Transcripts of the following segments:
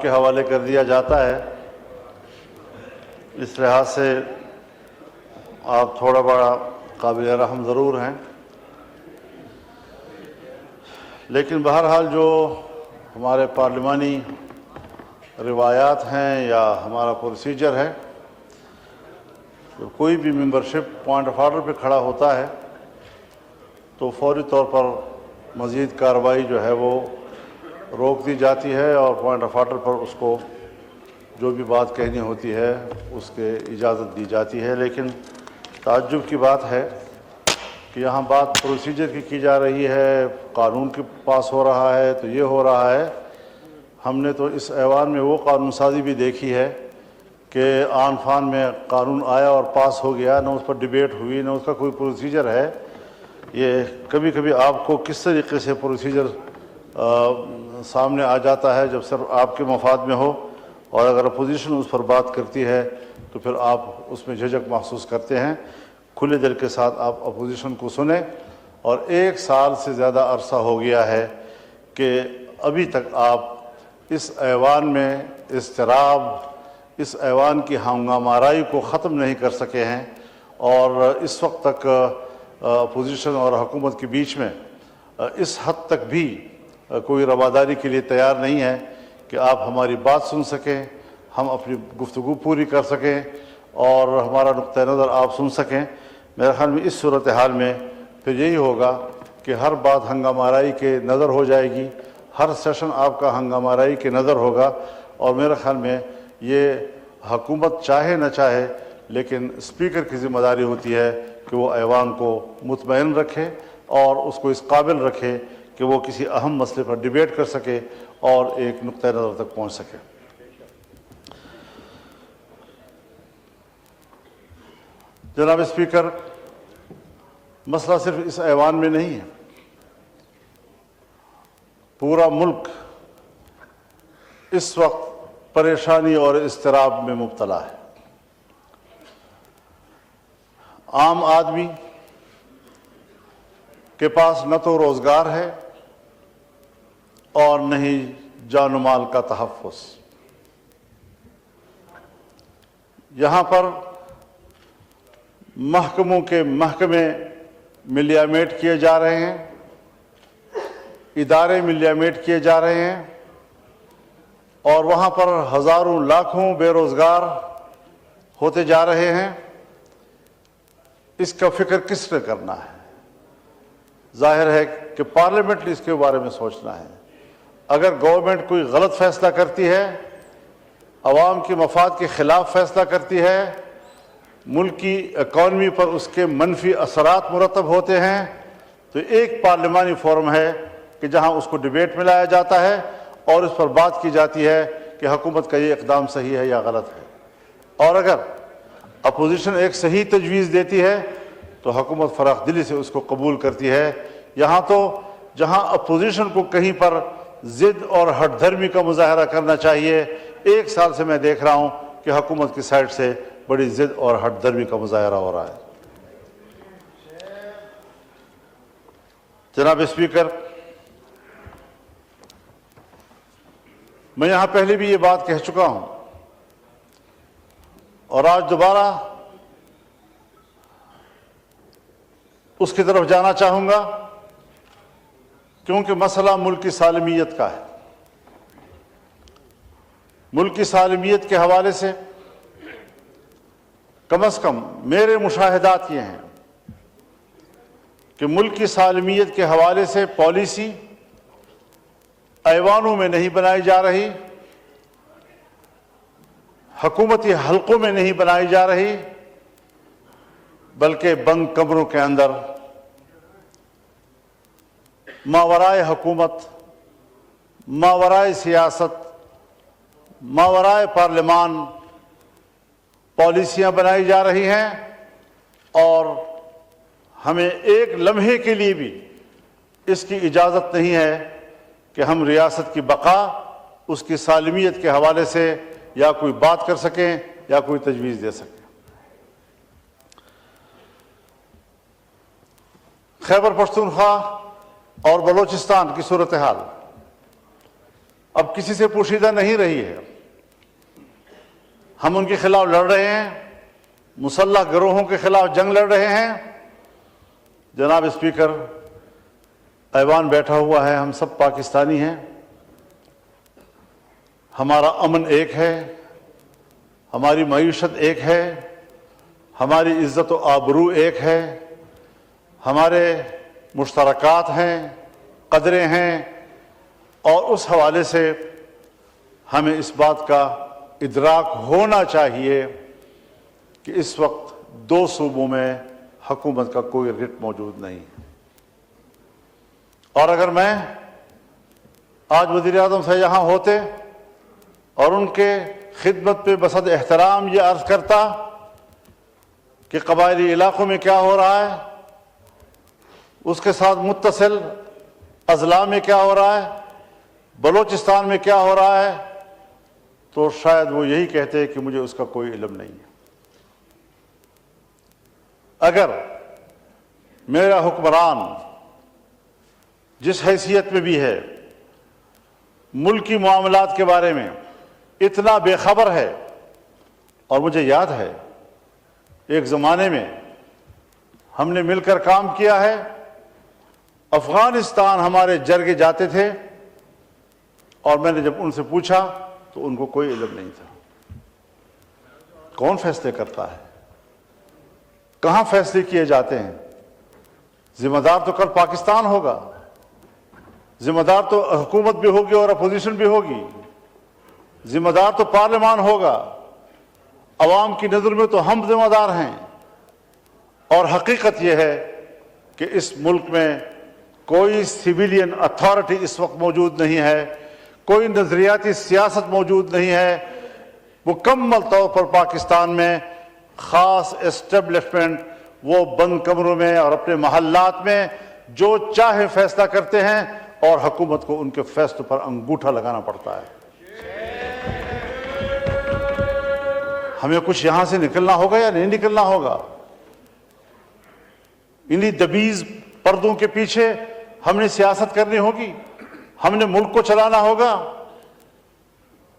کے حوالے کر دیا جاتا ہے۔ اس لحاظ سے آپ تھوڑا بڑا قابل رحم ضرور ہیں، لیکن بہرحال جو ہمارے پارلیمانی روایات ہیں یا ہمارا پروسیجر ہے، کہ کوئی بھی ممبرشپ پوائنٹ آف آرڈر پہ کھڑا ہوتا ہے تو فوری طور پر مزید کارروائی جو ہے وہ روک دی جاتی ہے، اور پوائنٹ آف آرڈر پر اس کو جو بھی بات کہنی ہوتی ہے اس کے اجازت دی جاتی ہے۔ لیکن تعجب کی بات ہے کہ یہاں بات پروسیجر کی جا رہی ہے، قانون کے پاس ہو رہا ہے تو یہ ہو رہا ہے۔ ہم نے تو اس ایوان میں وہ قانون سازی بھی دیکھی ہے کہ آن فان میں قانون آیا اور پاس ہو گیا، نہ اس پر ڈیبیٹ ہوئی، نہ اس کا کوئی پروسیجر ہے۔ یہ کبھی کبھی آپ کو کس طریقے سے پروسیجر سامنے آ جاتا ہے جب صرف آپ کے مفاد میں ہو، اور اگر اپوزیشن اس پر بات کرتی ہے تو پھر آپ اس میں جھجک محسوس کرتے ہیں۔ کھلے دل کے ساتھ آپ اپوزیشن کو سنیں، اور 1 سال سے زیادہ عرصہ ہو گیا ہے کہ ابھی تک آپ اس ایوان میں اضطراب، اس ایوان کی ہنگامہ آرائی کو ختم نہیں کر سکے ہیں، اور اس وقت تک اپوزیشن اور حکومت کے بیچ میں اس حد تک بھی کوئی رواداری کے لیے تیار نہیں ہے کہ آپ ہماری بات سن سکیں، ہم اپنی گفتگو پوری کر سکیں اور ہمارا نقطہ نظر آپ سن سکیں۔ میرے خیال میں اس صورتحال میں پھر یہی ہوگا کہ ہر بات ہنگامہ آرائی کے نظر ہو جائے گی، ہر سیشن آپ کا ہنگامہ آرائی کے نظر ہوگا، اور میرے خیال میں یہ حکومت چاہے نہ چاہے لیکن اسپیکر کی ذمہ داری ہوتی ہے کہ وہ ایوان کو مطمئن رکھے اور اس کو اس قابل رکھے کہ وہ کسی اہم مسئلے پر ڈیبیٹ کر سکے اور ایک نقطہ نظر تک پہنچ سکے۔ جناب اسپیکر، مسئلہ صرف اس ایوان میں نہیں ہے، پورا ملک اس وقت پریشانی اور اضطراب میں مبتلا ہے۔ عام آدمی کے پاس نہ تو روزگار ہے اور نہ ہی جان و مال کا تحفظ۔ یہاں پر محکموں کے محکمے ملیامیٹ کیے جا رہے ہیں، ادارے ملیامیٹ کیے جا رہے ہیں، اور وہاں پر ہزاروں لاکھوں بے روزگار ہوتے جا رہے ہیں۔ اس کا فکر کس نے کرنا ہے؟ ظاہر ہے کہ پارلیمنٹ نے اس کے بارے میں سوچنا ہے۔ اگر گورنمنٹ کوئی غلط فیصلہ کرتی ہے، عوام کے مفاد کے خلاف فیصلہ کرتی ہے، ملک کی اکانومی پر اس کے منفی اثرات مرتب ہوتے ہیں، تو ایک پارلیمانی فورم ہے کہ جہاں اس کو ڈیبیٹ میں لایا جاتا ہے اور اس پر بات کی جاتی ہے کہ حکومت کا یہ اقدام صحیح ہے یا غلط ہے۔ اور اگر اپوزیشن ایک صحیح تجویز دیتی ہے تو حکومت فراخ دلی سے اس کو قبول کرتی ہے۔ یہاں تو جہاں اپوزیشن کو کہیں پر ضد اور ہٹ دھرمی کا مظاہرہ کرنا چاہیے، 1 سال سے میں دیکھ رہا ہوں کہ حکومت کی سائڈ سے بڑی ضد اور ہٹ دھرمی کا مظاہرہ ہو رہا ہے۔ جناب اسپیکر، میں یہاں پہلے بھی یہ بات کہہ چکا ہوں اور آج دوبارہ اس کی طرف جانا چاہوں گا، کیونکہ مسئلہ ملک کی سالمیت کا ہے۔ ملک کی سالمیت کے حوالے سے کم از کم میرے مشاہدات یہ ہیں کہ ملک کی سالمیت کے حوالے سے پالیسی ایوانوں میں نہیں بنائی جا رہی، حکومتی حلقوں میں نہیں بنائی جا رہی، بلکہ بند کمروں کے اندر ماورائے حکومت، ماورائے سیاست، ماورائے پارلیمان پالیسیاں بنائی جا رہی ہیں، اور ہمیں ایک لمحے کے لیے بھی اس کی اجازت نہیں ہے کہ ہم ریاست کی بقا، اس کی سالمیت کے حوالے سے یا کوئی بات کر سکیں یا کوئی تجویز دے سکیں۔ خیبر پختونخوا اور بلوچستان کی صورتحال اب کسی سے پوشیدہ نہیں رہی ہے. ہم ان کے خلاف لڑ رہے ہیں، مسلح گروہوں کے خلاف جنگ لڑ رہے ہیں. جناب اسپیکر، ایوان بیٹھا ہوا ہے، ہم سب پاکستانی ہیں، ہمارا امن ایک ہے، ہماری معیشت ایک ہے، ہماری عزت و آبرو ایک ہے، ہمارے مشترکات ہیں، قدریں ہیں، اور اس حوالے سے ہمیں اس بات کا ادراک ہونا چاہیے کہ اس وقت دو صوبوں میں حکومت کا کوئی رٹ موجود نہیں. اور اگر میں آج وزیر اعظم سے یہاں ہوتے اور ان کے خدمت پہ بصد احترام یہ عرض کرتا کہ قبائلی علاقوں میں کیا ہو رہا ہے، اس کے ساتھ متصل اضلاع میں کیا ہو رہا ہے، بلوچستان میں کیا ہو رہا ہے، تو شاید وہ یہی کہتے کہ مجھے اس کا کوئی علم نہیں ہے. اگر میرا حکمران جس حیثیت میں بھی ہے ملکی معاملات کے بارے میں اتنا بے خبر ہے، اور مجھے یاد ہے ایک زمانے میں ہم نے مل کر کام کیا ہے، افغانستان ہمارے جرگے جاتے تھے، اور میں نے جب ان سے پوچھا تو ان کو کوئی علم نہیں تھا. کون فیصلے کرتا ہے، کہاں فیصلے کیے جاتے ہیں؟ ذمہ دار تو کل پاکستان ہوگا، ذمہ دار تو حکومت بھی ہوگی اور اپوزیشن بھی ہوگی، ذمہ دار تو پارلیمان ہوگا. عوام کی نظر میں تو ہم ذمہ دار ہیں. اور حقیقت یہ ہے کہ اس ملک میں کوئی سویلین اتھارٹی اس وقت موجود نہیں ہے، کوئی نظریاتی سیاست موجود نہیں ہے. مکمل طور پر پاکستان میں خاص اسٹیبلشمنٹ وہ بند کمروں میں اور اپنے محلات میں جو چاہے فیصلہ کرتے ہیں، اور حکومت کو ان کے فیصلوں پر انگوٹھا لگانا پڑتا ہے. ہمیں کچھ یہاں سے نکلنا ہوگا یا نہیں نکلنا ہوگا؟ انہی دبیز پردوں کے پیچھے ہم نے سیاست کرنی ہوگی، ہم نے ملک کو چلانا ہوگا.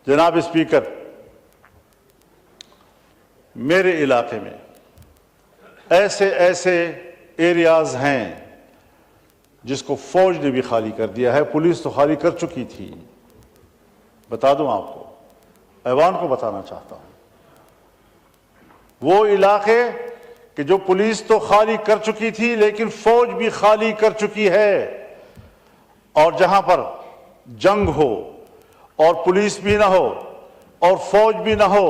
جناب اسپیکر، میرے علاقے میں ایسے ایریاز ہیں جس کو فوج نے بھی خالی کر دیا ہے. پولیس تو خالی کر چکی تھی. بتا دوں آپ کو، ایوان کو بتانا چاہتا ہوں، وہ علاقے کہ جو پولیس تو خالی کر چکی تھی لیکن فوج بھی خالی کر چکی ہے، اور جہاں پر جنگ ہو اور پولیس بھی نہ ہو اور فوج بھی نہ ہو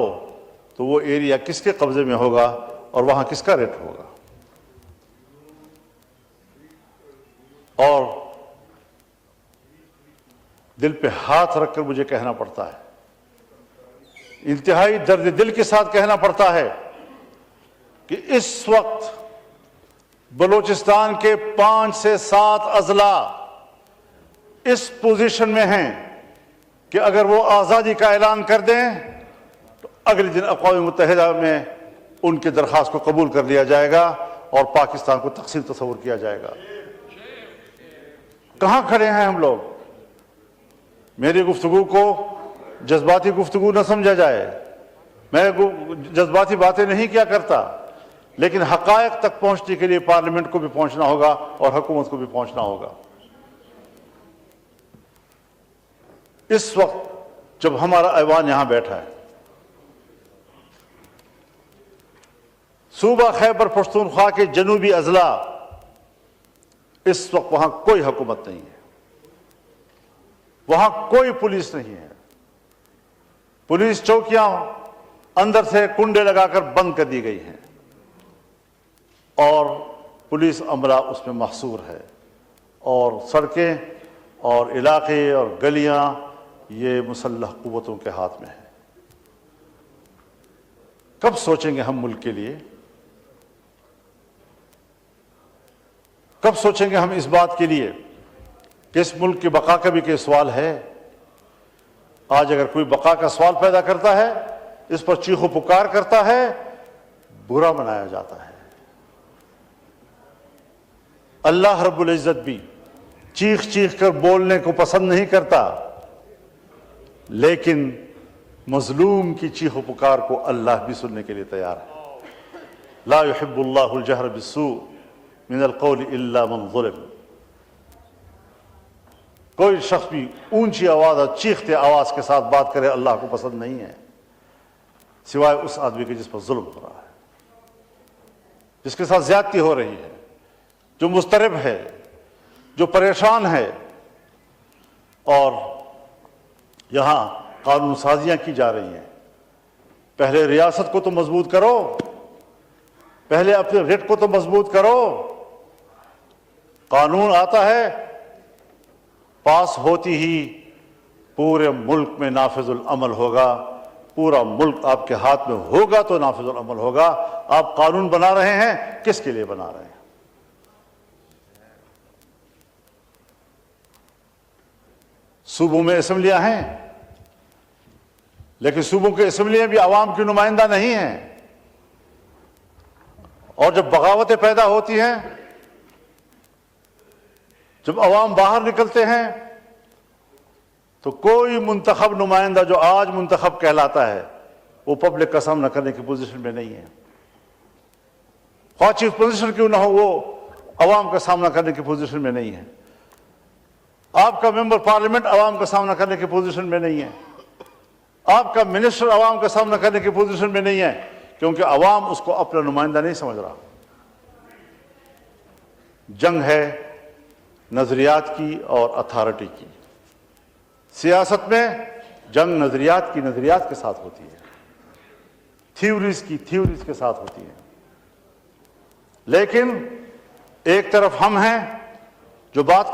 تو وہ ایریا کس کے قبضے میں ہوگا اور وہاں کس کا ریٹ ہوگا؟ اور دل پہ ہاتھ رکھ کر مجھے کہنا پڑتا ہے، انتہائی درد دل کے ساتھ کہنا پڑتا ہے کہ اس وقت بلوچستان کے 5 سے 7 اضلاع اس پوزیشن میں ہیں کہ اگر وہ آزادی کا اعلان کر دیں تو اگلے دن اقوام متحدہ میں ان کی درخواست کو قبول کر لیا جائے گا اور پاکستان کو تقسیم تصور کیا جائے گا. کہاں کھڑے ہیں ہم لوگ؟ میری گفتگو کو جذباتی گفتگو نہ سمجھا جائے. میں جذباتی باتیں نہیں کیا کرتا، لیکن حقائق تک پہنچنے کے لیے پارلیمنٹ کو بھی پہنچنا ہوگا اور حکومت کو بھی پہنچنا ہوگا. اس وقت جب ہمارا ایوان یہاں بیٹھا ہے، صوبہ خیبر پختونخوا کے جنوبی اضلاع، اس وقت وہاں کوئی حکومت نہیں ہے، وہاں کوئی پولیس نہیں ہے. پولیس چوکیاں اندر سے کنڈے لگا کر بند کر دی گئی ہیں، اور پولیس عملہ اس میں محصور ہے، اور سڑکیں اور علاقے اور گلیاں یہ مسلح قوتوں کے ہاتھ میں ہیں. کب سوچیں گے ہم ملک کے لیے؟ کب سوچیں گے ہم اس بات کے لیے کہ اس ملک کی بقا کا بھی کوئی سوال ہے؟ آج اگر کوئی بقا کا سوال پیدا کرتا ہے، اس پر چیخ و پکار کرتا ہے، برا منایا جاتا ہے. اللہ رب العزت بھی چیخ چیخ کر بولنے کو پسند نہیں کرتا. لیکن مظلوم کی چیخ و پکار کو اللہ بھی سننے کے لیے تیار ہے۔ لا يحب اللہ الجہر بالسوء من القول الا من ظلم۔ کوئی شخص بھی اونچی آواز اور چیختے آواز کے ساتھ بات کرے اللہ کو پسند نہیں ہے، سوائے اس آدمی کے جس پر ظلم ہو رہا ہے، جس کے ساتھ زیادتی ہو رہی ہے، جو مضطرب ہے، جو پریشان ہے۔ اور یہاں قانون سازیاں کی جا رہی ہیں۔ پہلے ریاست کو تو مضبوط کرو، پہلے اپنے رٹ کو تو مضبوط کرو۔ قانون آتا ہے، پاس ہوتی ہی پورے ملک میں نافذ العمل ہوگا، پورا ملک آپ کے ہاتھ میں ہوگا تو نافذ العمل ہوگا۔ آپ قانون بنا رہے ہیں، کس کے لیے بنا رہے ہیں؟ صوبوں میں اسمبلیاں ہیں، لیکن صوبوں کی اسمبلیاں بھی عوام کی نمائندہ نہیں ہیں، اور جب بغاوتیں پیدا ہوتی ہیں، جب عوام باہر نکلتے ہیں، تو کوئی منتخب نمائندہ جو آج منتخب کہلاتا ہے وہ پبلک کا سامنا کرنے کی پوزیشن میں نہیں ہے، خواہ چیف پوزیشن کیوں نہ ہو، وہ عوام کا سامنا کرنے کی پوزیشن میں نہیں ہے۔ آپ کا ممبر پارلیمنٹ عوام کا سامنا کرنے کی پوزیشن میں نہیں ہے، آپ کا منسٹر عوام کا سامنا کرنے کی پوزیشن میں نہیں ہے، کیونکہ عوام اس کو اپنا نمائندہ نہیں سمجھ رہا۔ جنگ ہے نظریات کی اور اتھارٹی کی۔ سیاست میں جنگ نظریات کے ساتھ ہوتی ہے، تھیوریز کے ساتھ ہوتی ہے۔ لیکن ایک طرف ہم ہیں جو بات